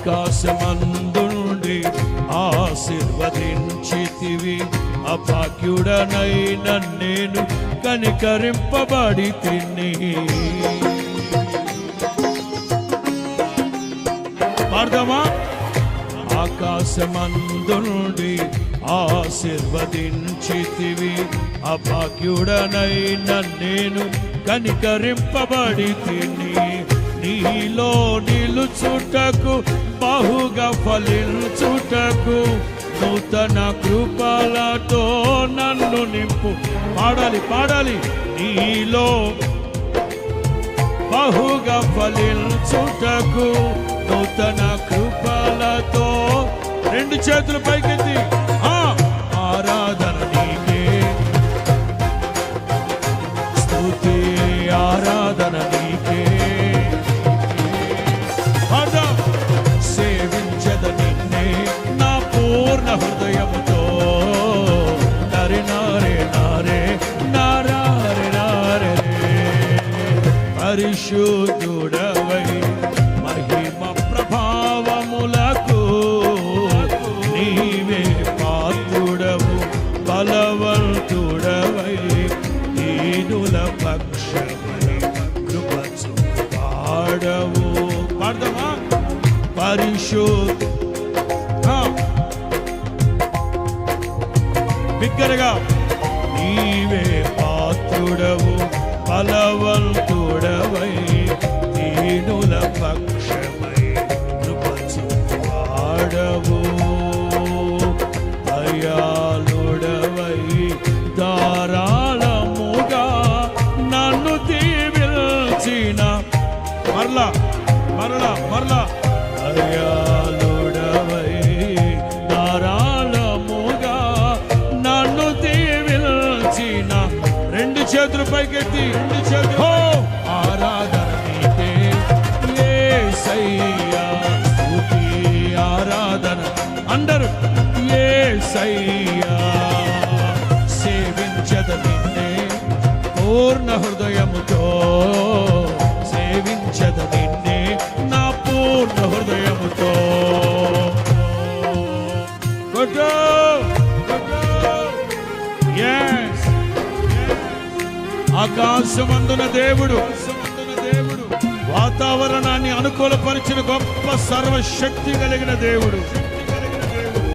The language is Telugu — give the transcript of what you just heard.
ఆకాశమందుండి ఆశీర్వదించితివి, అభాగ్యుడనైన నేను కనికరింపబడి తిని. పాడదామా? ఆకాశమందుండి ఆశీర్వదించితివి, అభాగ్యుడనైన నేను కనికరింపబడి తిని. నీలో నిలుచుటకు బహుగా ఫలించుటకు నూతన కృపలతో నన్ను నింపు. పాడాలి పాడాలి. నీలో బహుగా ఫలించుటకు నూతన కృపలతో. రెండు చేతులు పైకెత్తి ఆరాధన నీకే, స్తుతి ఆరాధన నీకే. సేవించద నిన్నే నా పూర్ణ హృదయముతో. నరే నారే నారే నారే నారే. పరిశుద్ధుడవై మహిమ ప్రభావములకు నీవే పాత్రుడవు, బలవంతుడవై దీనుల పక్షమై కృప చూపాడవు. పాడదామా? బిగ్గరగా. నీవే పాత్రుడవు, బలవంతుడవై దీనుల పక్షమై కృప చూపాడవు. దయాళుడవై ధారాళముగా నన్ను దీవించిన. మరలా మరలా మరలా. దయాళుడవై ధారాళముగా నన్ను దీవించిన. రెండు చేతులు పైకెత్తి, రెండు చేతులు. ఆరాధన నీకే యేసయ్యా, స్తుతి ఆరాధన. అందరూ యేసయ్యా. సేవించద నిన్నే పూర్ణ హృదయముతో, సేవించద నిన్నే నా పూర్ణ హృదయముతో. ఆకాశమందున దేవుడు వాతావరణాన్ని అనుకూలపరిచిన గొప్ప సర్వశక్తి కలిగిన దేవుడు.